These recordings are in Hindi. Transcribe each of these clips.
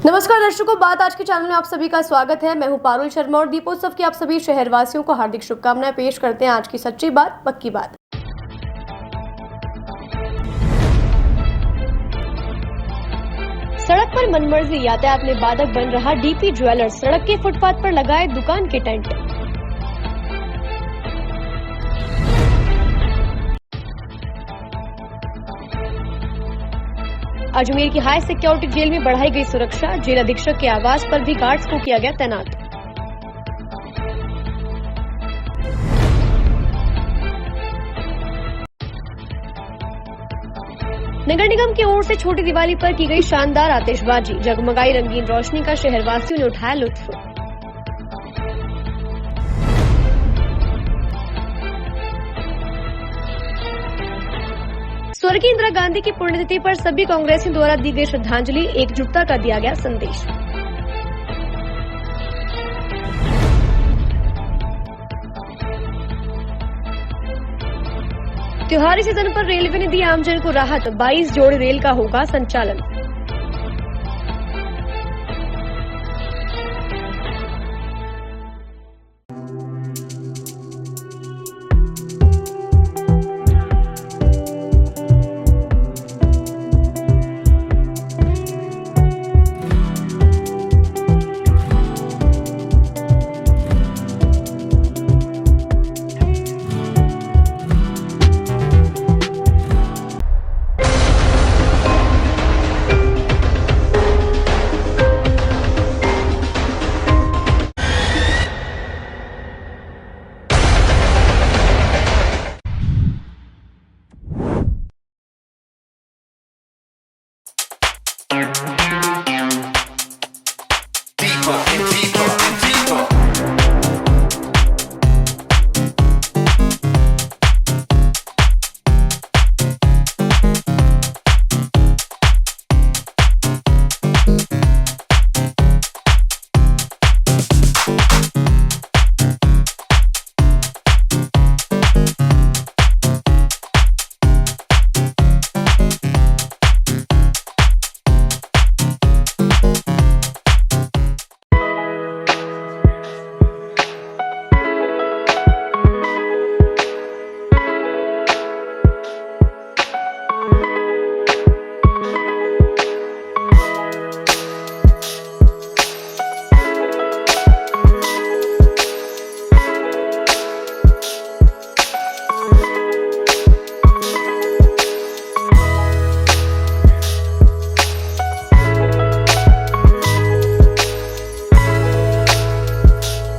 नमस्कार दर्शकों, बात आज के चैनल में आप सभी का स्वागत है। मैं हूं पारुल शर्मा और दीपोत्सव की आप सभी शहरवासियों को हार्दिक शुभकामनाएं पेश करते हैं। आज की सच्ची बात पक्की बात। सड़क पर मनमर्जी यातायात में बाधक बन रहा डीपी ज्वेलर्स, सड़क के फुटपाथ पर लगाए दुकान के टेंट। अजमेर की हाई सिक्योरिटी जेल में बढ़ाई गई सुरक्षा, जेल अधीक्षक के आवास पर भी गार्ड्स को किया गया तैनात। नगर निगम की ओर से छोटी दिवाली पर की गई शानदार आतिशबाजी, जगमगाई रंगीन रोशनी का शहरवासियों ने उठाया लुत्फ। स्वर्गीय इंदिरा गांधी की पुण्यतिथि पर सभी कांग्रेसियों द्वारा दी गई श्रद्धांजलि, एकजुटता का दिया गया संदेश। त्योहारी सीजन पर रेलवे ने दी आमजन को राहत, 22 जोड़ी रेल का होगा संचालन।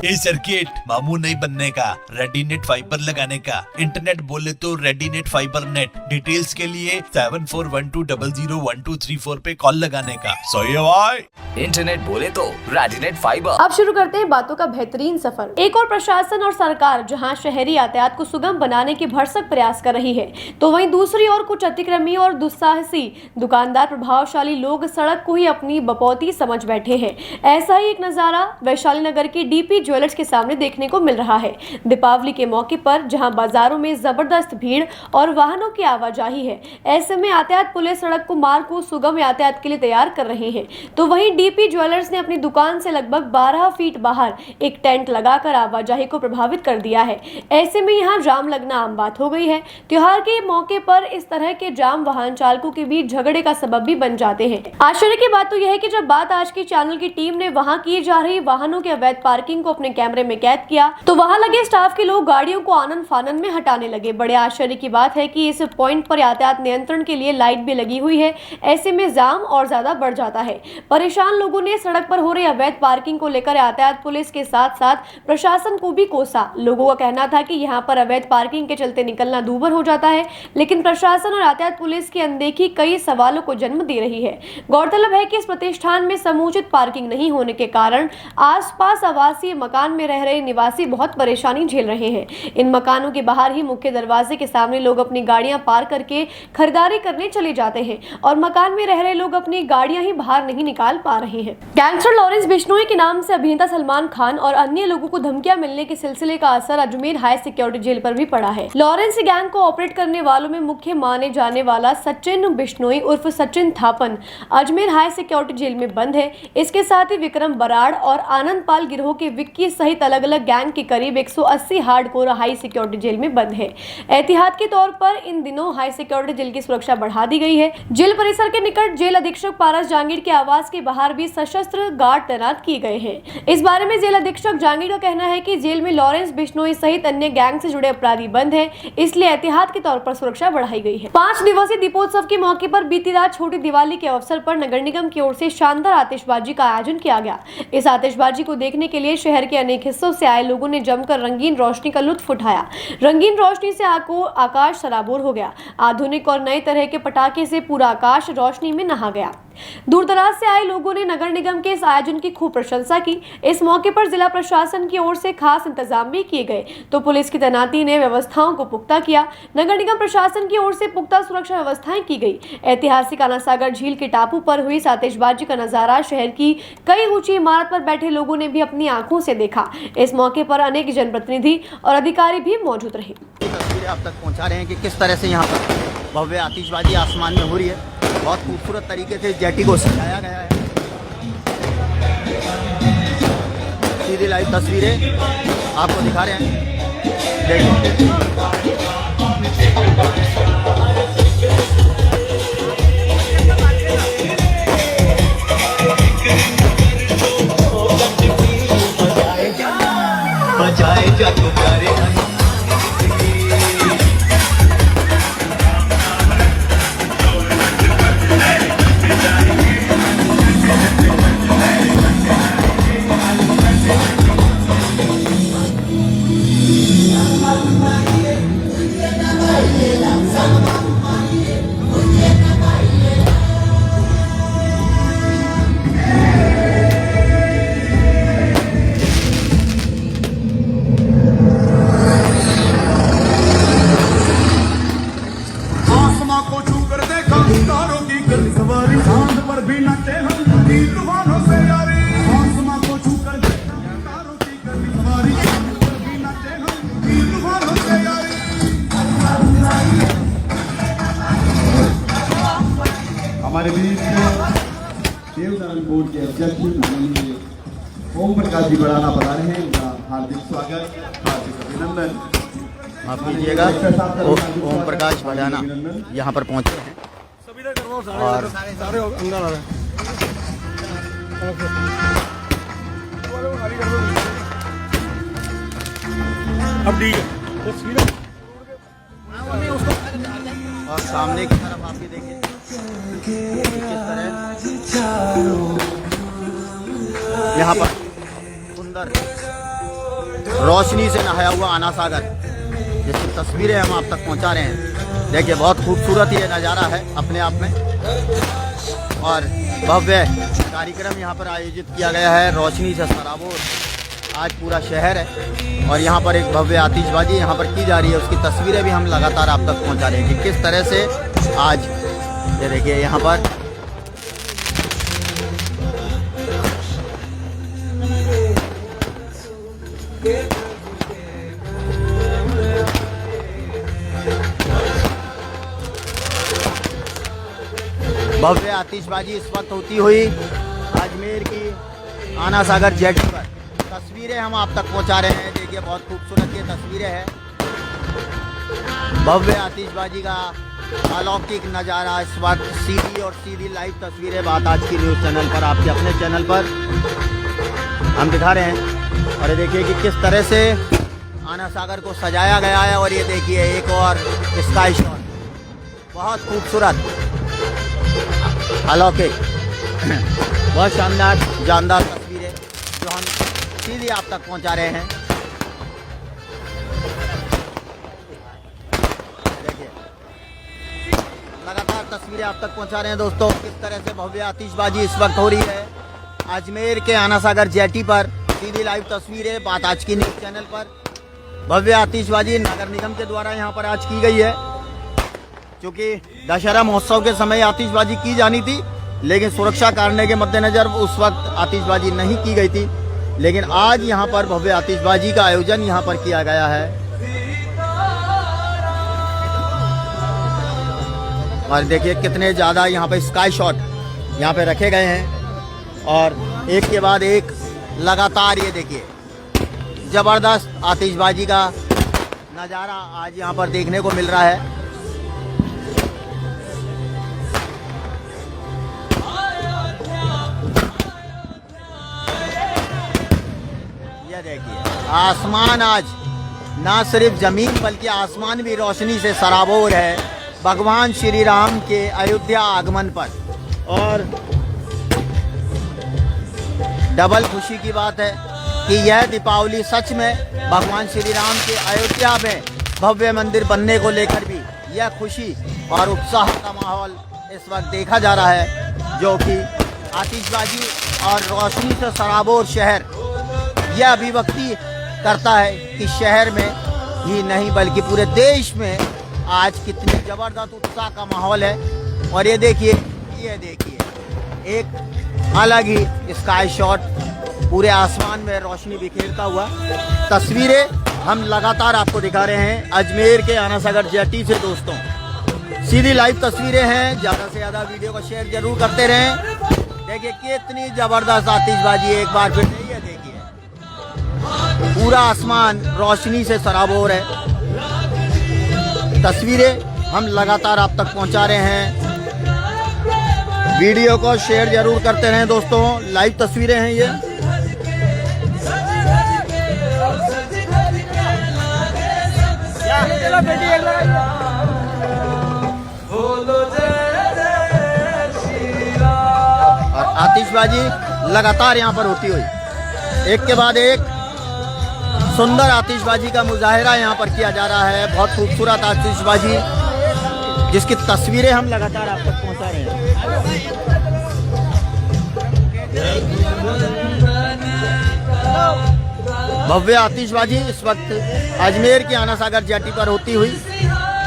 ये सर्किट मामू नहीं बनने का, रेडीनेट फाइबर लगाने का। इंटरनेट बोले तो रेडीनेट फाइबर नेट। डिटेल्स के लिए 7412001234 पे कॉल लगाने का। सही है भाई। इंटरनेट बोले तो रेडीनेट फाइबर। अब शुरू करते हैं बातों का बेहतरीन सफर। एक और प्रशासन और सरकार जहां शहरी यातायात को सुगम बनाने की भरसक प्रयास कर रही है, तो वहीं दूसरी ओर कुछ अतिक्रमी और दुस्साहसी दुकानदार, प्रभावशाली लोग सड़क को ही अपनी बपौती समझ बैठे हैं। ऐसा ही एक नजारा वैशाली नगर की डीपी ज्वेलर्स के सामने देखने को मिल रहा है। दीपावली के मौके पर जहां बाजारों में जबरदस्त भीड़ और वाहनों की आवाजाही है, ऐसे में यातायात पुलिस सड़क को मार्ग को सुगम यातायात के लिए तैयार कर रहे हैं, तो वहीं डीपी ज्वेलर्स ने अपनी दुकान से लगभग 12 फीट बाहर एक टेंट लगाकर आवाजाही को प्रभावित कर दिया है। ऐसे में यहाँ जाम लगना आम बात हो गई है। त्योहार के मौके पर इस तरह के जाम वाहन चालकों के बीच झगड़े का सबब भी बन जाते हैं। आश्चर्य की बात तो यह है कि जब बात आज की चैनल की टीम ने वहां की जा रही वाहनों के अवैध पार्किंग को अपने कैमरे में कैद किया, तो वहां लगे स्टाफ के लोग गाड़ियों को आनन फानन में हटाने लगे। बड़े आश्चर्य की बात है कि इस पॉइंट पर यातायात नियंत्रण के लिए लाइट भी लगी हुई है। ऐसे में जाम और ज्यादा बढ़ जाता है। परेशान लोगों ने सड़क पर हो रही अवैध पार्किंग को लेकर यातायात पुलिस के साथ साथ प्रशासन को भी कोसा। लोगों का कहना था कि यहाँ पर अवैध पार्किंग के चलते निकलना दूभर हो जाता है, लेकिन प्रशासन और यातायात पुलिस की अनदेखी कई सवालों को जन्म दे रही है। गौरतलब है कि इस प्रतिष्ठान में समुचित पार्किंग नहीं होने के कारण आसपास आवासीय मकान में रह रहे निवासी बहुत परेशानी झेल रहे हैं। इन मकानों के बाहर ही मुख्य दरवाजे के सामने लोग अपनी गाड़ियां पार करके खरीदारी करने चले जाते हैं और मकान में रह रहे लोग अपनी गाड़ियां ही बाहर नहीं निकाल पा रहे हैं। गैंगस्टर लॉरेंस बिश्नोई के नाम से अभिनेता सलमान खान और अन्य लोगों को धमकियां मिलने के सिलसिले का असर अजमेर हाई सिक्योरिटी जेल पर भी पड़ा है। लॉरेंस गैंग को ऑपरेट करने वालों में मुख्य माने जाने वाला सचिन बिश्नोई उर्फ Sachin Thapan Ajmer high security jail में बंद है। इसके साथ ही विक्रम बराड़ और आनंद पाल गिरोह के विक्की सहित अलग अलग गैंग के करीब 180 हार्डकोर हाई सिक्योरिटी जेल में बंद है। एहतियात के तौर पर इन दिनों हाई सिक्योरिटी जेल की सुरक्षा बढ़ा दी गई है। जेल परिसर के निकट जेल अधीक्षक पारस जहांगीर के आवास के बाहर भी सशस्त्र गार्ड तैनात किए गए हैं। इस बारे में जेल अधीक्षक जहांगीर का कहना है कि जेल में लॉरेंस बिश्नोई सहित अन्य गैंग से जुड़े अपराधी बंद हैं, इसलिए एहतियात के तौर पर सुरक्षा बढ़ाई गई है। 5 दिवसीय दीपोत्सव के मौके पर बीती रात छोटी दिवाली के अवसर पर नगर निगम की ओर से शानदार आतिशबाजी का आयोजन किया गया। इस आतिशबाजी को देखने के लिए शहर के अनेक हिस्सों से आए लोगों ने जमकर रंगीन रोशनी का लुत्फ उठाया। रंगीन रोशनी से आकाश सराबोर हो गया। आधुनिक और नए तरह के पटाखे से पूरा आकाश रोशनी में नहा गया। दूर दराज से आए लोगों ने नगर निगम के इस आयोजन की खूब प्रशंसा की। इस मौके पर जिला प्रशासन की ओर से खास इंतजाम भी किए गए, तो पुलिस की तैनाती ने व्यवस्थाओं को पुख्ता किया। नगर निगम प्रशासन की ओर से पुख्ता सुरक्षा व्यवस्थाएं की गई। ऐतिहासिक आना सागर झील के टापू पर हुई आतिशबाजी का नजारा शहर की कई ऊंची इमारत पर बैठे लोगों ने भी अपनी आंखों से देखा। इस मौके पर अनेक जनप्रतिनिधि और अधिकारी भी मौजूद रहे। तस्वीरें आप तक पहुंचा रहे हैं कि किस तरह से यहाँ पर भव्य आतिशबाजी आसमान में हो रही है। बहुत खूबसूरत तरीके से जेटी को सजाया गया है। सीधी लाइव तस्वीरें आपको दिखा रहे हैं, देखिए। बजाए जा तुम्हारे हमारे बीच देवनारायण बोर्ड के अध्यक्ष माननीय ओम प्रकाश जी बड़ाना बता रहे हैं। उनका हार्दिक स्वागत, हार्दिक अभिनंदन। माफ कीजिएगा, ओम प्रकाश बड़ाना यहाँ पर पहुँचे हैं और और सामने की तरफ आप भी देखिए किस तरह यहाँ पर सुंदर रोशनी से नहाया हुआ आना सागर, जिसकी तस्वीरें हम आप तक पहुँचा रहे हैं। देखिए बहुत खूबसूरत ये नज़ारा है अपने आप में, और भव्य कार्यक्रम यहाँ पर आयोजित किया गया है। रोशनी से सराबोर आज पूरा शहर है और यहाँ पर एक भव्य आतिशबाजी यहाँ पर की जा रही है। उसकी तस्वीरें भी हम लगातार आप तक पहुँचा रहे हैं कि किस तरह से आज ये देखिए यहाँ पर भव्य आतिशबाजी इस वक्त होती हुई अजमेर की आना सागर जेटी पर तस्वीरें हम आप तक पहुंचा रहे हैं। देखिए बहुत खूबसूरत ये तस्वीरें हैं, भव्य आतिशबाजी का अलौकिक नज़ारा इस वक्त सीधी और सीधी लाइव तस्वीरें बात आज की न्यूज़ चैनल पर, आपके अपने चैनल पर हम दिखा रहे हैं। और ये देखिए कि किस तरह से आना सागर को सजाया गया है। और ये देखिए एक और स्काई शॉट, बहुत खूबसूरत, अलौकिक, बहुत शानदार जानदार तस्वीरें जो हम सीधी आप तक पहुंचा रहे हैं। देखिए लगातार तस्वीरें आप तक पहुंचा रहे हैं दोस्तों, किस तरह से भव्य आतिशबाजी इस वक्त हो रही है अजमेर के आना सागर जेटी पर। सीधी लाइव तस्वीरें बात आज की न्यूज़ चैनल पर। भव्य आतिशबाजी नगर निगम के द्वारा यहाँ पर आज की गई है। क्योंकि दशहरा महोत्सव के समय आतिशबाजी की जानी थी, लेकिन सुरक्षा कारणों के मद्देनजर उस वक्त आतिशबाजी नहीं की गई थी। लेकिन आज यहाँ पर भव्य आतिशबाजी का आयोजन यहाँ पर किया गया है। और देखिए कितने ज़्यादा यहाँ पर स्काई शॉट यहाँ पे रखे गए हैं और एक के बाद एक लगातार ये देखिए ज़बरदस्त आतिशबाजी का नज़ारा आज यहाँ पर देखने को मिल रहा है। ये देखिए आसमान आज ना सिर्फ ज़मीन बल्कि आसमान भी रोशनी से सराबोर है भगवान श्री राम के अयोध्या आगमन पर। और डबल खुशी की बात है कि यह दीपावली सच में भगवान श्री राम के अयोध्या में भव्य मंदिर बनने को लेकर भी यह खुशी और उत्साह का माहौल इस वक्त देखा जा रहा है, जो कि आतिशबाजी और रोशनी से सराबोर शहर यह अभिव्यक्ति करता है कि शहर में ही नहीं बल्कि पूरे देश में आज कितनी ज़बरदस्त उत्साह का माहौल है। और ये देखिए एक अलग ही स्काई शॉट पूरे आसमान में रोशनी बिखेरता हुआ तस्वीरें हम लगातार आपको दिखा रहे हैं अजमेर के आना सागर जेटी से। दोस्तों सीधी लाइव तस्वीरें हैं, ज़्यादा से ज़्यादा वीडियो को शेयर जरूर करते रहें। देखिए कितनी ज़बरदस्त आतिशबाजी एक बार फिर नहीं है। देखिए पूरा आसमान रोशनी से सराबोर है। तस्वीरें हम लगातार आप तक पहुंचा रहे हैं। वीडियो को शेयर जरूर करते रहें दोस्तों। लाइव तस्वीरें हैं ये। और आतिशबाजी लगातार यहाँ पर होती हुई एक के बाद एक सुंदर आतिशबाजी का मुजाहिरा यहाँ पर किया जा रहा है। बहुत खूबसूरत आतिशबाजी जिसकी तस्वीरें हम लगातार आप तक पहुँचा रहे हैं। भव्य आतिशबाजी इस वक्त अजमेर के आना सागर जेटी पर होती हुई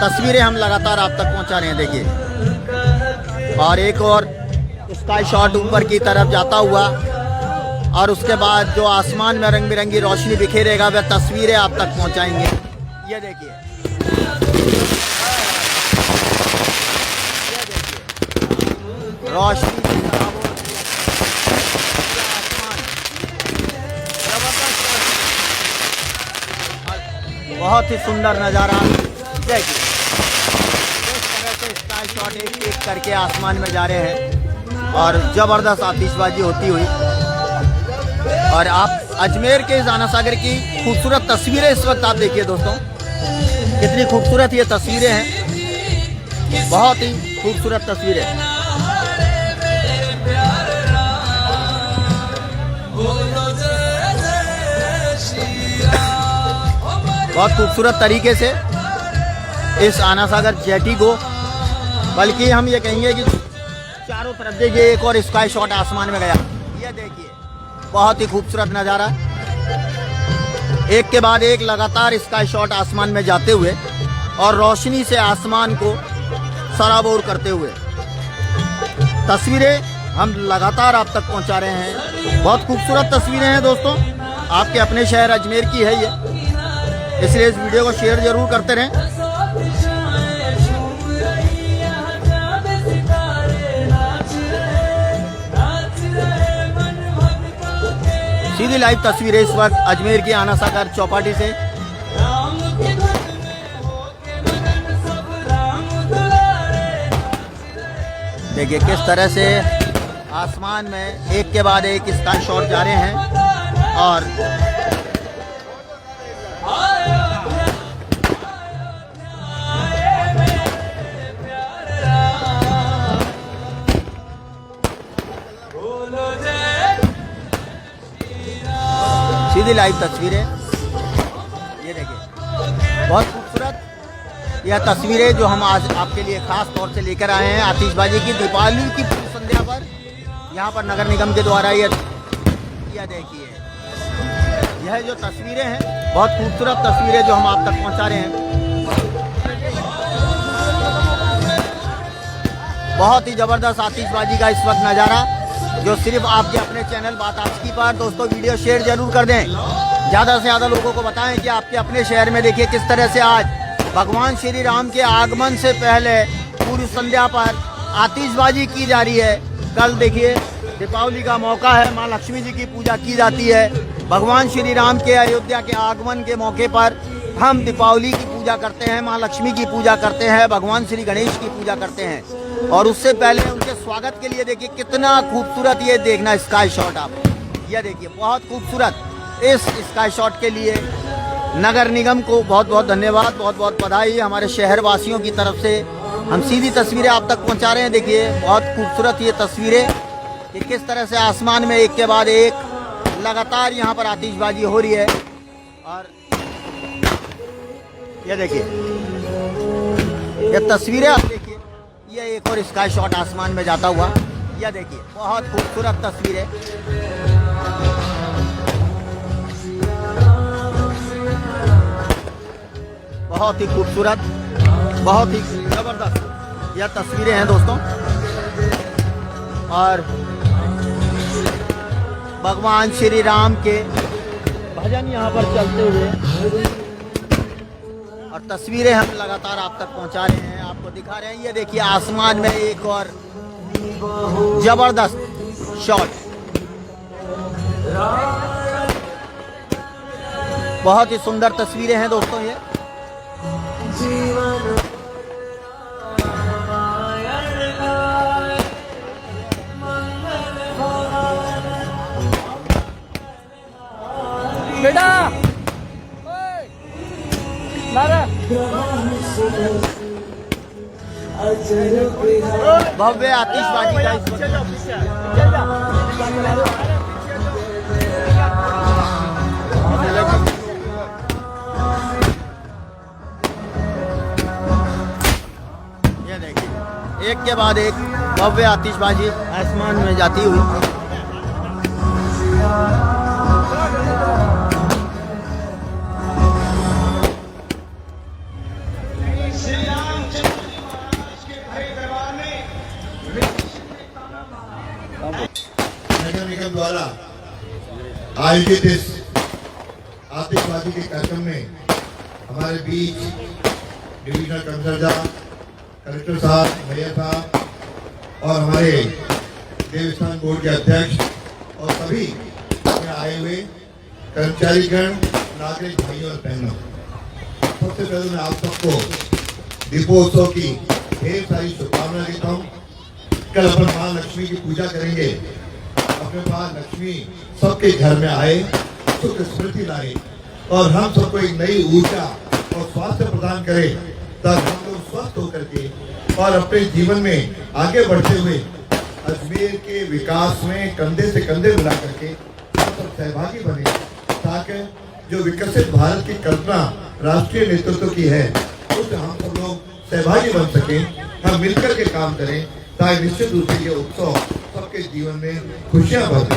तस्वीरें हम लगातार आप तक पहुँचा रहे हैं। देखिए और एक और स्काई शॉट ऊपर की तरफ जाता हुआ और उसके बाद जो आसमान में रंग बिरंगी रोशनी बिखेरेगा वह तस्वीरें आप तक पहुंचाएंगे। ये देखिए रोशनी बहुत ही सुंदर नज़ारा। देखिए इस तरह से स्काई शॉट एक एक करके आसमान में जा रहे हैं और ज़बरदस्त आतिशबाजी होती हुई। और आप अजमेर के आना सागर की खूबसूरत तस्वीरें इस वक्त आप देखिए दोस्तों, कितनी खूबसूरत ये तस्वीरें हैं, बहुत ही खूबसूरत तस्वीरें। बहुत खूबसूरत तरीके से इस आना सागर जेटी को, बल्कि हम ये कहेंगे कि चारों तरफ देखिए एक और स्काई शॉट आसमान में गया। ये देखिए बहुत ही खूबसूरत नज़ारा, एक के बाद एक लगातार स्काई शॉट आसमान में जाते हुए और रोशनी से आसमान को सराबोर करते हुए तस्वीरें हम लगातार आप तक पहुंचा रहे हैं। बहुत खूबसूरत तस्वीरें हैं दोस्तों, आपके अपने शहर अजमेर की है ये, इसलिए इस वीडियो को शेयर जरूर करते रहें। सीधी लाइव तस्वीरें इस वक्त अजमेर की आना सागर चौपाटी से। देखिए किस तरह से आसमान में एक के बाद एक स्काई शॉट जा रहे हैं और सीधी लाइव तस्वीरें ये देखिए बहुत खूबसूरत यह तस्वीरें जो हम आज आपके लिए खास तौर से लेकर आए हैं आतिशबाजी की दीपावली की पूर्व संध्या पर यहाँ पर नगर निगम के द्वारा ये देखिए यह जो तस्वीरें हैं बहुत खूबसूरत तस्वीरें जो हम आप तक पहुंचा रहे हैं। बहुत ही ज़बरदस्त आतिशबाजी का इस वक्त नज़ारा जो सिर्फ आपके अपने चैनल बात आज की पर। दोस्तों वीडियो शेयर जरूर कर दें, ज़्यादा से ज़्यादा लोगों को बताएं कि आपके अपने शहर में देखिए किस तरह से आज भगवान श्री राम के आगमन से पहले पूर्व संध्या पर आतिशबाजी की जा रही है। कल देखिए दीपावली का मौका है, माँ लक्ष्मी जी की पूजा की जाती है। भगवान श्री राम के अयोध्या के आगमन के मौके पर हम दीपावली की पूजा करते हैं, माँ लक्ष्मी की पूजा करते हैं, भगवान श्री गणेश की पूजा करते हैं। और उससे पहले उनके स्वागत के लिए देखिए कितना खूबसूरत ये देखना स्काई शॉट। आप ये देखिए बहुत खूबसूरत इस स्काई शॉट के लिए नगर निगम को बहुत बहुत धन्यवाद, बहुत बहुत बधाई हमारे शहर वासियों की तरफ से। हम सीधी तस्वीरें आप तक पहुंचा रहे हैं। देखिए बहुत खूबसूरत ये तस्वीरें कि किस तरह से आसमान में एक के बाद एक लगातार यहाँ पर आतिशबाजी हो रही है। और ये देखिए ये तस्वीरें आप देखिए, ये एक और स्काई शॉट आसमान में जाता हुआ, यह देखिए बहुत खूबसूरत तस्वीरें। बहुत ही खूबसूरत, बहुत ही ज़बरदस्त यह तस्वीरें हैं दोस्तों। और भगवान श्री राम के भजन यहाँ पर चलते हुए और तस्वीरें हम लगातार आप तक पहुँचा रहे हैं, आपको दिखा रहे हैं। ये देखिए आसमान में एक और ज़बरदस्त शॉट, बहुत ही सुंदर तस्वीरें हैं दोस्तों ये। बेटा भव्य आतिशबाजी का ये देखिए एक के बाद एक भव्य आतिशबाजी आसमान में जाती हुई। नगर निगम द्वारा आयोजित इस आतिशबाजी के कार्यक्रम में हमारे बीच डिविजनल कमिश्नर कलेक्टर साहब, मेयर साहब और हमारे देवस्थान बोर्ड के अध्यक्ष और सभी आए हुए कर्मचारीगण, नागरिक भाइयों और बहनों, सबसे पहले मैं आप सबको दीपोत्सव की ढेर सारी शुभकामनाएं देता हूँ। कल अपन माँ लक्ष्मी की पूजा करेंगे, अपने माँ लक्ष्मी सबके घर में आए, सुख स्मृति लाए और हम सबको एक नई ऊर्जा और स्वास्थ्य प्रदान करे, ताकि हम लोग स्वस्थ होकर के और अपने जीवन में आगे बढ़ते हुए अजमेर के विकास में कंधे से कंधे मिला करके हम सब सहभागी बने, ताकि जो विकसित भारत की कल्पना राष्ट्रीय नेतृत्व की है उससे हम सब लोग सहभागी बन सकें, हम मिलकर के काम करें, ताकि निश्चित रूप से ये उत्सव सबके जीवन में खुशियां भरे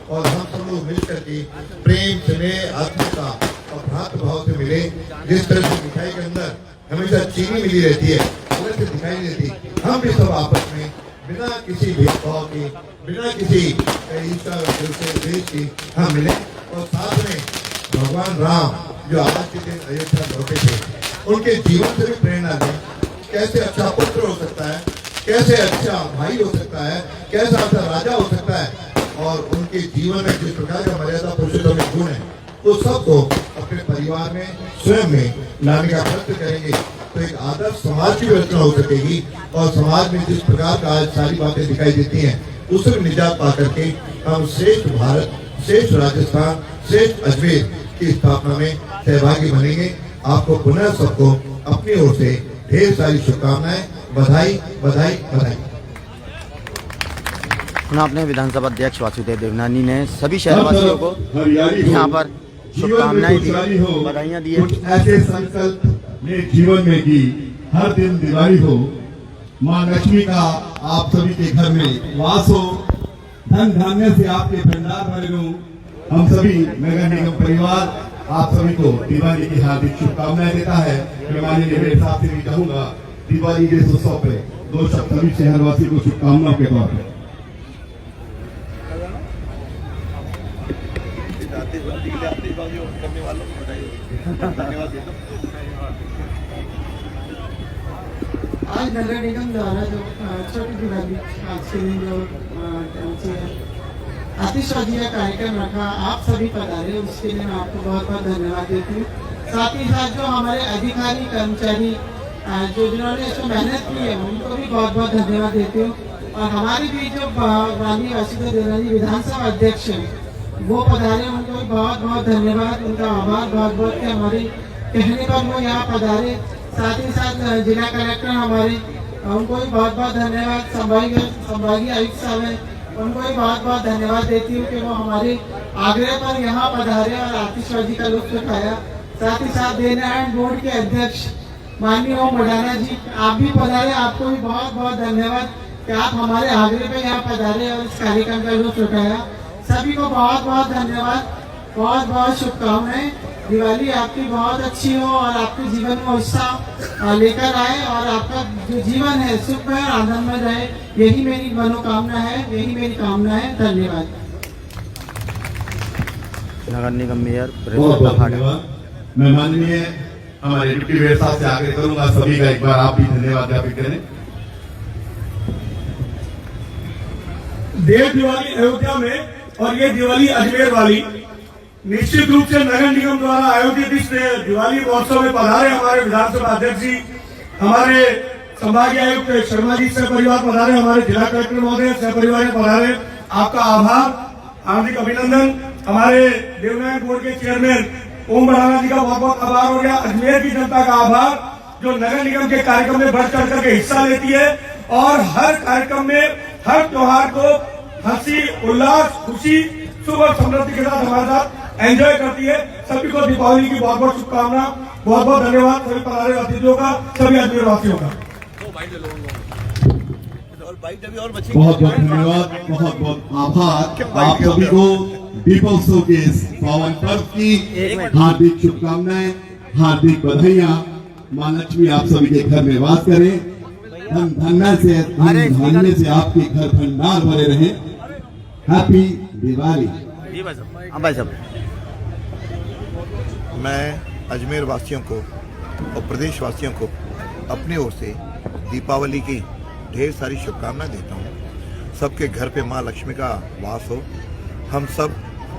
और हम सब लोग मिलकर के प्रेम, स्नेह, आत्मीयता और भ्रातृभाव से मिले। जिस तरह से मिठाई के अंदर हमेशा चीनी मिली रहती है, अलग से दिखाई नहीं देती, हम भी सब आपस में बिना किसी भेदभाव के, बिना किसी ईर्ष्या से देश के हम मिले और साथ में भगवान राम जो आज के दिन अयोध्या लौटे थे, उनके जीवन से भी प्रेरणा लें। कैसे अच्छा पुत्र हो सकता है, कैसे अच्छा भाई हो सकता है, कैसा अच्छा राजा हो सकता है, और उनके जीवन में जिस प्रकार का मर्यादा पुरुषोत्तम में गुण है, वो सबको अपने परिवार में स्वयं में लाने का प्रयत्न करेंगे तो एक आदर्श समाज की रचना हो सकेगी। और समाज में जिस प्रकार का आज सारी बातें दिखाई देती हैं, उससे भी निजात पा करके हम श्रेष्ठ भारत, श्रेष्ठ राजस्थान, श्रेष्ठ अजमेर की स्थापना में सहभागी बनेंगे। आपको पुनः सबको अपनी ओर से ढेर सारी शुभकामनाएं, बधाई बधाई बधाई। अपने विधानसभा अध्यक्ष वासुदेव देवनानी ने सभी शहरवासियों को यहाँ पर शुभकामनाएं दी, बधाइयाँ दी। कुछ ऐसे संकल्प ने जीवन में की, हर दिन दिवाली हो, माँ लक्ष्मी का आप सभी के घर में वास हो, धन धान्य से आपके भंडार भरे हो, हम सभी नगर निगम परिवार आप सभी को दिवाली की हार्दिक शुभकामनाएं देता है। मैं माननीय मेयर साहब से भी कहूंगा दिवाली के इस उत्सव पे 2 शब्द सभी शहरवासी को शुभकामनाओं के तौर पर। आज नगर निगम द्वारा जो छोटी दिवाली आज के दिन जो आतिशबाजी का कार्यक्रम रखा, आप सभी पधारे, उसके लिए मैं आपको बहुत बहुत धन्यवाद देती हूँ। साथ ही साथ जो हमारे अधिकारी कर्मचारी जो जिन्होंने इसमें मेहनत की है उनको भी बहुत बहुत धन्यवाद देती हूँ। और हमारे भी जो माननीय वसुंधरा देवनानी विधानसभा अध्यक्ष हैं वो पधारे, उनको भी बहुत बहुत धन्यवाद, उनका आभार बहुत बहुत कि हमारे कहने पर वो यहाँ पधारे। साथ ही साथ जिला कलेक्टर हमारे, उनको भी बहुत बहुत धन्यवाद। संभागीय आयुक्त साहब हैं, उनको भी बहुत बहुत धन्यवाद देती हूँ कि वो हमारे आग्रह पर यहाँ पधारे और आतिशबाजी का लुत्फ उठाया। साथ ही साथ देवनारायण बोर्ड के अध्यक्ष माननीय ओम मडाना जी, आप भी पधारे, आपको भी बहुत बहुत धन्यवाद कि आप हमारे आग्रह पे यहाँ पधारे और इस कार्यक्रम का लुत्फ उठाया। सभी को बहुत बहुत धन्यवाद, बहुत बहुत शुभकामनाएं। दिवाली आपकी बहुत अच्छी हो और आपके जीवन में उत्साह लेकर आए और आपका जो जीवन है सुखमय और आनंदमय रहे, यही मेरी मनोकामना है, यही मेरी कामना है। धन्यवाद। नगर निगम मेयर बहुत बहुत धन्यवाद। मैं माननीय हमारे डिप्टी मेयर साहब से आग्रह करूंगा सभी का एक बार आप भी धन्यवाद ज्ञापित करें। देव दिवाली अयोध्या में और ये दिवाली अजमेर वाली निश्चित रूप से नगर निगम द्वारा आयोजित इस दिवाली महोत्सव में पधारे हमारे विधानसभा अध्यक्ष जी, हमारे संभागीय आयुक्त शर्मा जी सह परिवार पधारे, हमारे जिला कलेक्टर महोदय सह परिवार पधारे, आपका आभार, हार्दिक अभिनंदन। हमारे देवनारायण बोर्ड के चेयरमैन ओम मडाना जी का बहुत बहुत आभार हो गया। अजमेर की जनता का आभार जो नगर निगम के कार्यक्रम में बढ़ चढ़ करके हिस्सा लेती है और हर कार्यक्रम में हर त्योहार को हंसी उल्लास खुशी सुख और समृद्धि के साथ हमारे साथ एंजॉय करती है। सभी को दीपावली की बहुत बहुत शुभकामना, बहुत बहुत धन्यवाद सभी पधारे अतिथियों का, सभी अजमेर वासियों का। बहुत बहुत धन्यवाद, बहुत बहुत आभार। आप सभी को दीपोत्सव के इस पावन पर्व की हार्दिक शुभकामनाएं, हार्दिक बधाइयां। मां लक्ष्मी आप सभी के घर में वास करें, धन धान्य से आपके घर भंडार भरे रहे। हैप्पी दिवाली। मैं अजमेर वासियों को और प्रदेश वासियों को अपनी ओर से दीपावली की ढेर सारी शुभकामनाएं देता हूँ। सबके घर पे माँ लक्ष्मी का वास हो, हम सब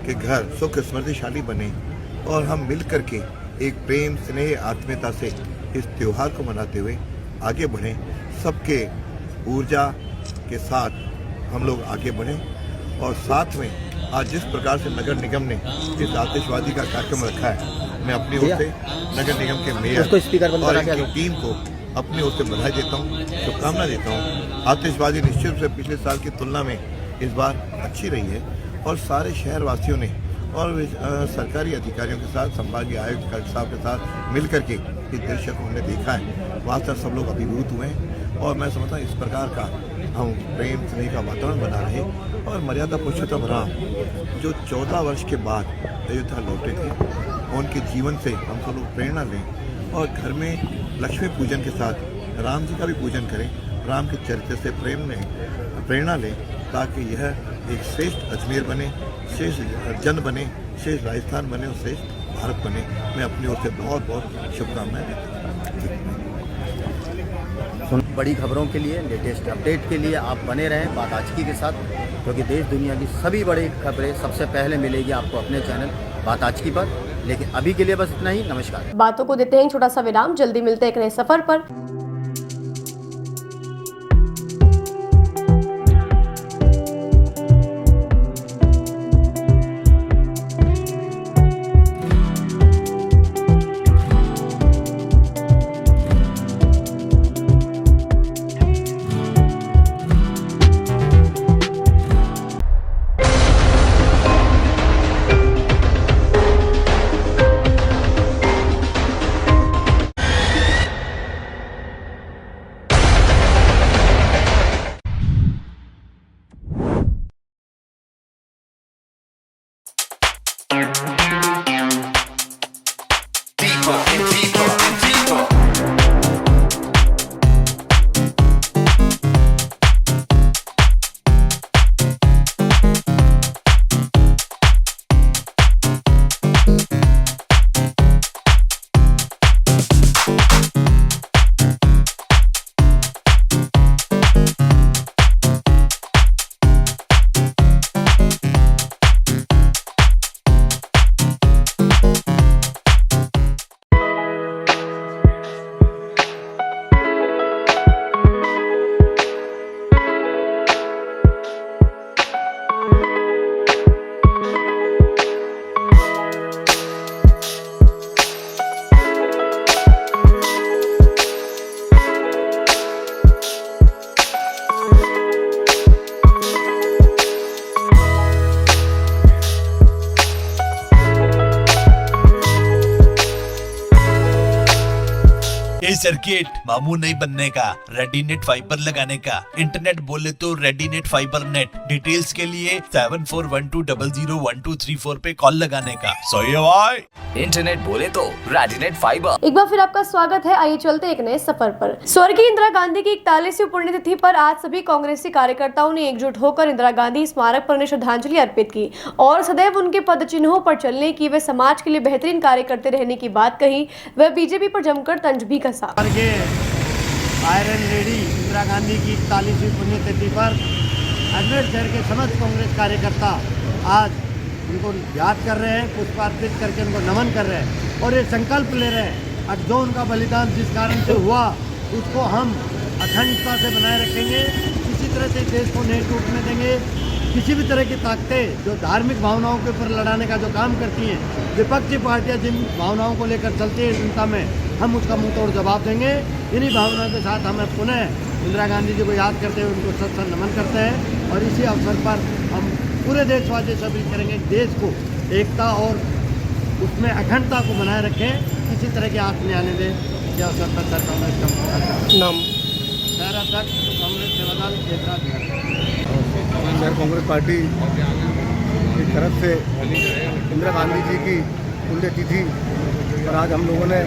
के घर सुख समृद्धिशाली बने और हम मिल कर के एक प्रेम स्नेह आत्मीयता से इस त्योहार को मनाते हुए आगे बढ़ें। सबके ऊर्जा के साथ हम लोग आगे बढ़ें और साथ में आज जिस प्रकार से नगर निगम ने इस आतिशबाजी का कार्यक्रम रखा है, मैं अपनी ओर से नगर निगम के मेयर और इनकी टीम को अपनी ओर से बधाई देता हूँ, शुभकामना देता हूँ। आतिशबाजी निश्चित रूप से पिछले साल की तुलना में इस बार अच्छी रही है और सारे शहरवासियों ने और सरकारी अधिकारियों के साथ, संभागीय आयुक्त कलेक्टर साहब के साथ मिल करके इस दृश्य को हमने देखा है। वास्तव सब लोग अभिभूत हुए हैं और मैं समझता हूँ इस प्रकार का हम प्रेम स्नेह का वातावरण बना रहे और मर्यादा पुरुषोत्तम राम जो 14 वर्ष के बाद अयोध्या लौटे थे, उनके जीवन से हम सब लोग प्रेरणा लें और घर में लक्ष्मी पूजन के साथ राम जी का भी पूजन करें, राम के चरित्र से प्रेरणा लें ताकि यह एक श्रेष्ठ अजमेर बने, श्रेष्ठ जन बने, श्रेष्ठ राजस्थान बने और श्रेष्ठ भारत बने। मैं अपनी ओर से बहुत बहुत शुभकामनाएं देता हूँ। बड़ी खबरों के लिए, लेटेस्ट अपडेट के लिए आप बने रहें बात आज की के साथ, क्योंकि देश दुनिया की सभी बड़ी खबरें सबसे पहले मिलेगी आपको अपने चैनल बात आज की पर। लेकिन अभी के लिए बस इतना ही। नमस्कार। बातों को देते हैं छोटा सा विराम, जल्दी मिलते हैं एक नए सफर पर। सर्किट, मामू नहीं बनने का, रेडीनेट फाइबर लगाने का, इंटरनेट बोले तो रेडीनेट फाइबर नेट। डिटेल्स के लिए 7412001234 पे कॉल लगाने का। सही है भाई। इंटरनेट बोले तो रेडिनेट फाइबर। एक बार फिर आपका स्वागत है। आइए चलते एक नए सफर पर। स्वर्गीय इंदिरा गांधी की 41वीं पुण्यतिथि पर आज सभी कांग्रेसी कार्यकर्ताओं ने एकजुट होकर इंदिरा गांधी स्मारक पर उन्हें श्रद्धांजलि अर्पित की और सदैव उनके पद चिन्हों पर चलने की, वे समाज के लिए बेहतरीन कार्य करते रहने की बात कही। वह बीजेपी पर जमकर तंज भी कसा। आयरन लेडी इंदिरा गांधी की 41वीं पुण्यतिथि पर अजमेर शहर के समस्त कांग्रेस कार्यकर्ता आज उनको याद कर रहे हैं, पुष्पार्पित करके उनको नमन कर रहे हैं और ये संकल्प ले रहे हैं आज जो उनका बलिदान जिस कारण से हुआ उसको हम अखंडता से बनाए रखेंगे, किसी तरह से देश को नहीं टूटने देंगे। किसी भी तरह की ताकतें जो धार्मिक भावनाओं के ऊपर लड़ाने का जो काम करती हैं, विपक्षी पार्टियां जिन भावनाओं को लेकर चलती है जनता में, हम उसका मुंह तोड़ जवाब देंगे। इन्हीं भावनाओं के साथ हमें पुनः इंदिरा गांधी जी को याद करते हुए उनको सत नमन करते हैं और इसी अवसर पर हम पूरे देशवासी से अपील करेंगे देश को एकता और उसमें अखंडता को बनाए रखें, किसी तरह की आंख नहीं आने दें। इसी अवसर पर सर कांग्रेस का नाम शहर अध्यक्ष कांग्रेस सेवादल क्षेत्र शहर कांग्रेस पार्टी की तरफ से इंदिरा गांधी जी की पुण्यतिथि पर आज हम लोगों ने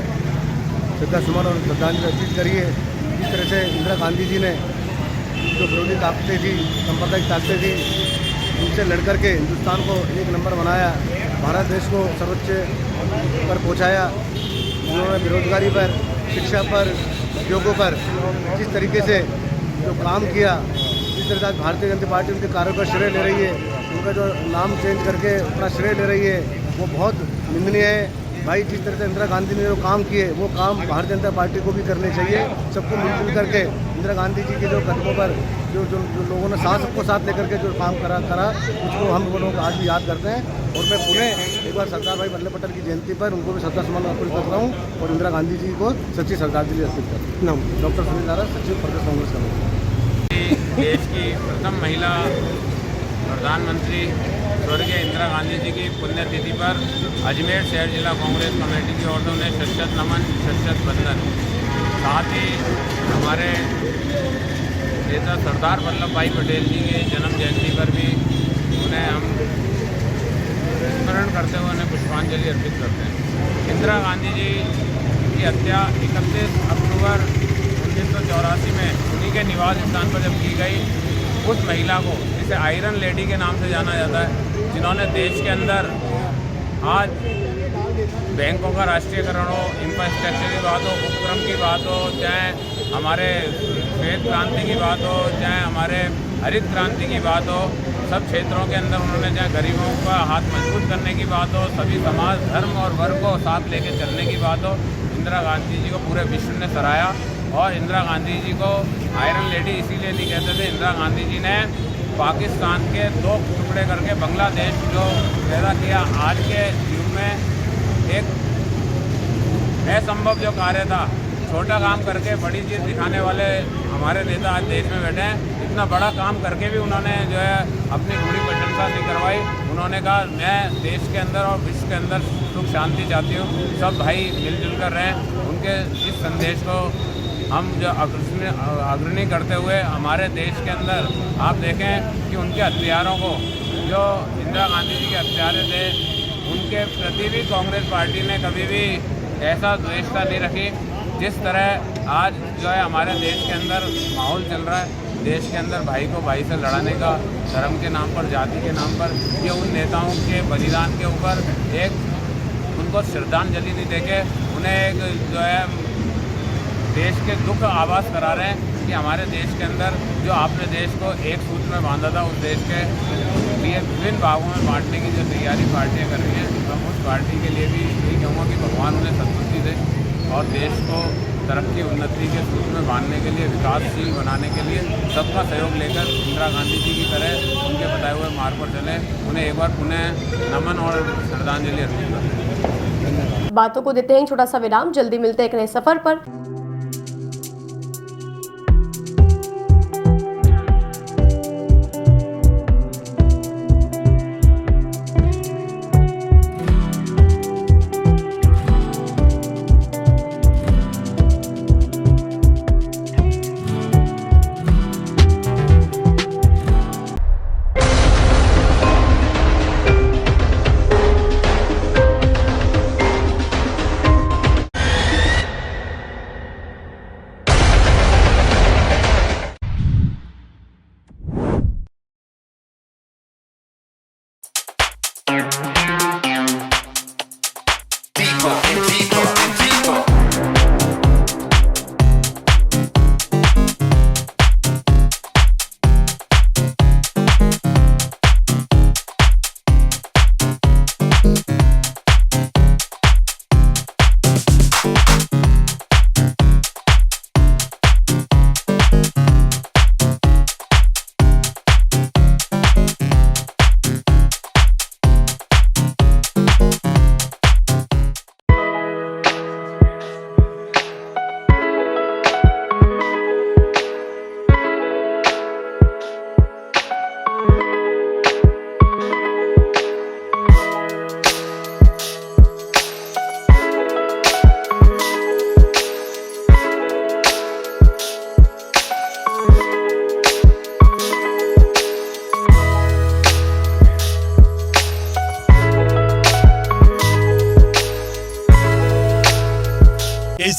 श्रद्धासुमन और श्रद्धांजलि अर्पित करी है। जिस तरह से इंदिरा गांधी जी ने जो विरोधी ताकतें थी, सांप्रदायिक ताकतें थी, उनसे लड़कर के हिंदुस्तान को एक नंबर बनाया, भारत देश को सर्वोच्च पर पहुंचाया। उन्होंने बेरोजगारी पर, शिक्षा पर, उद्योगों पर जिस तरीके से जो काम किया, जिस तरह से आज भारतीय जनता पार्टी उनके कार्यों का श्रेय ले रही है, उनका जो नाम चेंज करके अपना श्रेय ले रही है, वो बहुत निंदनीय है। भाई जिस तरह से इंदिरा गांधी ने जो काम किए वो काम भारतीय जनता पार्टी को भी करने चाहिए। सबको मिलजुल करके इंदिरा गांधी जी के जो कदमों पर जो लोगों ने सबको साथ लेकर के जो काम करा उसको हम लोग आज भी याद करते हैं। और मैं पुणे एक बार सरदार भाई वल्लभ पटेल की जयंती पर उनको भी श्रद्धासुमन अर्पित कर रहा हूँ और इंदिरा गांधी जी को सच्ची श्रद्धांजलि अर्पित कर रहा हूँ। डॉक्टर सुनील दारा, सचिव प्रदेश कांग्रेस कमेटी। देश की प्रथम महिला प्रधानमंत्री स्वर्गीय इंदिरा गांधी जी की पुण्यतिथि पर अजमेर शहर जिला कांग्रेस कमेटी की ओर से उन्हें शत नमन, शत वंदन। साथ ही हमारे नेता सरदार वल्लभ भाई पटेल जी के जन्म जयंती पर भी उन्हें हम स्मरण करते हुए उन्हें पुष्पांजलि अर्पित करते हैं। इंदिरा गांधी जी की हत्या 31 अक्टूबर 1984 में उन्हीं के निवास स्थान पर जब की गई, उस महिला को जिसे आयरन लेडी के नाम से जाना जाता है, जिन्होंने देश के अंदर आज बैंकों का राष्ट्रीयकरण हो, इंफ्रास्ट्रक्चर की बात हो, उपक्रम की बात हो, चाहे हमारे श्वेत क्रांति की बात हो, चाहे हमारे हरित क्रांति की बात हो, सब क्षेत्रों के अंदर उन्होंने चाहे गरीबों का हाथ मजबूत करने की बात हो, सभी समाज, धर्म और वर्ग को साथ लेके चलने की बात हो, इंदिरा गांधी जी को पूरे विश्व ने सराहा। और इंदिरा गांधी जी को आयरन लेडी इसीलिए नहीं कहते थे, इंदिरा गांधी जी ने पाकिस्तान के 2 टुकड़े करके बांग्लादेश जो पैदा किया, आज के युग में एक असंभव जो कार्य था, छोटा काम करके बड़ी चीज़ दिखाने वाले हमारे नेता आज देश में बैठे हैं। इतना बड़ा काम करके भी उन्होंने जो है अपनी पूरी प्रशंसा नहीं करवाई। उन्होंने कहा मैं देश के अंदर और विश्व के अंदर सुख शांति चाहती हूँ, सब भाई मिलजुल कर रहें। उनके इस संदेश को हम जो अग्रणी करते हुए हमारे देश के अंदर आप देखें कि उनके हथियारों को, जो इंदिरा गांधी जी के हथियार थे, उनके प्रति भी कांग्रेस पार्टी ने कभी भी ऐसा द्वेषता नहीं रखी। जिस तरह आज जो है हमारे देश के अंदर माहौल चल रहा है, देश के अंदर भाई को भाई से लड़ाने का, धर्म के नाम पर, जाति के नाम पर, ये उन नेताओं के बलिदान के ऊपर एक उनको श्रद्धांजलि नहीं देके उन्हें एक जो है देश के दुख आभास करा रहे हैं कि हमारे देश के अंदर जो आपने देश को एक सूत्र में बांधा था, उस देश के लिए विभिन्न भागों में बांटने की जो तैयारी पार्टियां कर रही हैं, हम उस पार्टी के लिए भी यही कहूँगा कि भगवान उन्हें सद्बुद्धि दे और देश को तरक्की उन्नति के सूत्र में बांधने के लिए, विकासशील बनाने के लिए सबका सहयोग लेकर इंदिरा गांधी जी की तरह उनके बताए हुए मार्ग पर चले। उन्हें एक बार पुनः नमन और श्रद्धांजलि अर्पित करते हैं। बातों को देते हैं छोटा सा विराम, जल्दी मिलते हैं एक नए सफर पर।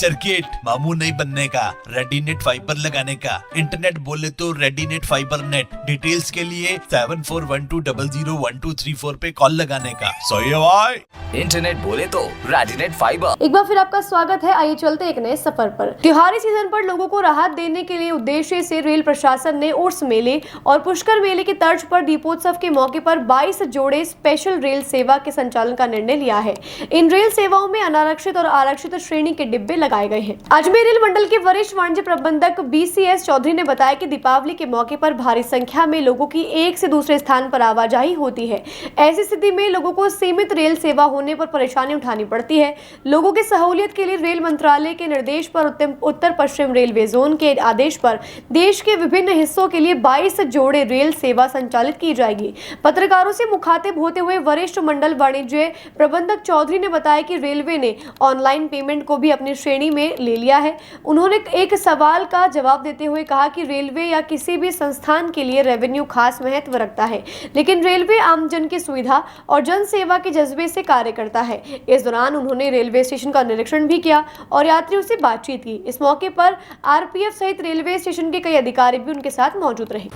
सर्किट, मामू नहीं बनने का, रेडीनेट फाइबर लगाने का, इंटरनेट बोले तो रेडीनेट फाइबर नेट। डिटेल्स के लिए 7412001234 पे कॉल लगाने का। सही है भाई। इंटरनेट बोले तो रेडिनेट फाइबर। एक बार फिर आपका स्वागत है। आइए चलते एक नए सफर पर। त्योहारी सीजन पर लोगों को राहत देने के लिए उद्देश्य से रेल प्रशासन ने उर्स मेले और पुष्कर मेले की तर्ज पर दीपोत्सव के मौके पर 22 जोड़े स्पेशल रेल सेवा के संचालन का निर्णय लिया है। इन रेल सेवाओं में अनारक्षित और आरक्षित श्रेणी के डिब्बे लगाए गए हैं। अजमेर रेल मंडल के वरिष्ठ वाणिज्य प्रबंधक BCS चौधरी ने बताया कि दीपावली के मौके पर भारी संख्या में लोगों की एक से दूसरे स्थान पर आवाजाही होती है। ऐसी स्थिति में लोगों को सीमित रेल सेवा होने पर परेशानी उठानी पड़ती है। लोगों की सहूलियत के लिए रेल मंत्रालय के निर्देश पर उत्तर पश्चिम रेलवे जोन के आदेश पर देश के विभिन्न हिस्सों के लिए 22 जोड़े रेल सेवा संचालित की जाएगी। पत्रकारों से मुखातिब होते हुए वरिष्ठ मंडल वाणिज्य प्रबंधक चौधरी ने बताया कि रेलवे ने ऑनलाइन पेमेंट को भी अपनी श्रेणी में ले लिया है। उन्होंने एक सवाल का जवाब देते हुए कहा कि रेलवे या किसी भी संस्थान के लिए रेवेन्यू खास महत्व रखता है, लेकिन रेलवे आमजन की सुविधा और जन सेवा के जज्बे से कार्य करता है। इस दौरान उन्होंने रेलवे स्टेशन का निरीक्षण भी किया और यात्रियों से बातचीत की। इस मौके पर RPF सहित रेलवे स्टेशन के कई अधिकारी भी उनके साथ मौजूद रहे।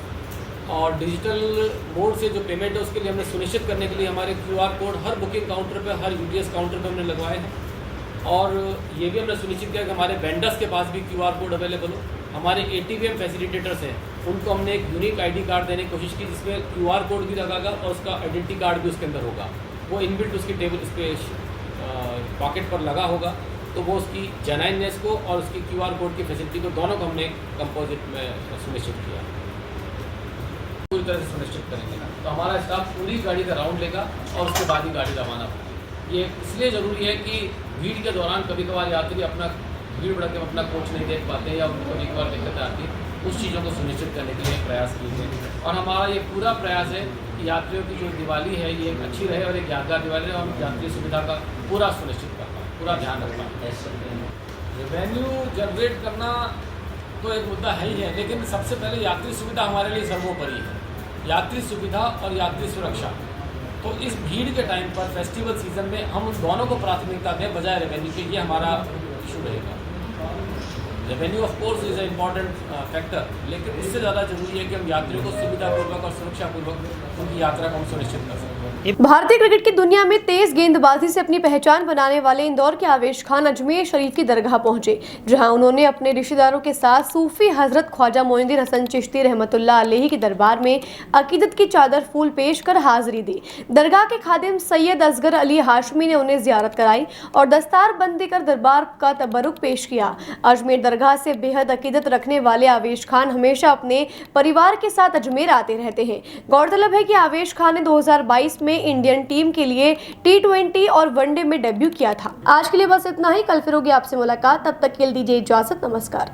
और डिजिटल मोड से जो पेमेंट है उसके लिए हमने सुनिश्चित करने के लिए हमारे QR कोड हर बुकिंग काउंटर पे, हर UDS काउंटर पे हमने लगवाए हैं। और ये भी हमने सुनिश्चित किया कि हमारे वेंडर्स के पास भी QR कोड अवेलेबल हो। हमारे ATVM फैसिलिटेटर्स हैं, उनको हमने एक यूनिक ID कार्ड देने की कोशिश की जिसमें QR कोड भी लगागा और उसका आइडेंटिटी कार्ड भी उसके अंदर होगा। वो इनबिल्ट उसकी टेबल इस पर पॉकेट पर लगा होगा, तो वो उसकी जेन्युइननेस को और उसकी QR कोड की फैसिलिटी को दोनों को हमने कंपोजिट में सुनिश्चित किया, पूरी तरह से सुनिश्चित करेंगे। तो हमारा स्टाफ पूरी गाड़ी का राउंड लेगा और उसके बाद ही गाड़ी रवाना होगी। ये इसलिए ज़रूरी है कि भीड़ के दौरान कभी कभार यात्री अपना भीड़ बढ़ा के अपना कोच नहीं देख पाते या उनको कभी कभार दिक्कत आती है। उस चीज़ों को सुनिश्चित करने के लिए प्रयास कीजिए और हमारा ये पूरा प्रयास है कि यात्रियों की जो दिवाली है ये अच्छी रहे और एक यादगार दिवाली रहे और हम यात्री सुविधा का पूरा सुनिश्चित कर पाएँ, पूरा ध्यान रख पाएँ। रेवेन्यू जनरेट करना तो एक मुद्दा है ही है, लेकिन सबसे पहले यात्री सुविधा हमारे लिए सर्वोपरि है। यात्री सुविधा और यात्री सुरक्षा, तो इस भीड़ के टाइम पर फेस्टिवल सीजन में हम उन दोनों को प्राथमिकता दें बजाय रेवेन्यू के, ये हमारा इशू रहेगा। Revenue of course is a important factor, लेकिन इससे ज़्यादा जरूरी है कि हम यात्रियों को सुविधापूर्वक और सुरक्षापूर्वक उनकी यात्रा को हम सुनिश्चित कर सकें। भारतीय क्रिकेट की दुनिया में तेज गेंदबाजी से अपनी पहचान बनाने वाले इंदौर के आवेश खान अजमेर शरीफ की दरगाह पहुंचे, जहां उन्होंने अपने रिश्तेदारों के साथ सूफी हजरत ख्वाजा मोइनुद्दीन हसन चिश्ती रहमतुल्लाह अलैहि के दरबार में अकीदत की चादर फूल पेश कर हाजिरी दी। दरगाह के खादिम सैयद असगर अली हाशमी ने उन्हें जियारत कराई और दस्तार बंदी कर दरबार का तबरुक पेश किया। अजमेर दरगाह से बेहद अकीदत रखने वाले आवेश खान हमेशा अपने परिवार के साथ अजमेर आते रहते हैं। गौरतलब है कि आवेश खान ने 2022 में इंडियन टीम के लिए T20 और वनडे में डेब्यू किया था। आज के लिए बस इतना ही। कल फिर होगी आपसे मुलाकात, तब तक के लिए दीजिए इजाजत। नमस्कार।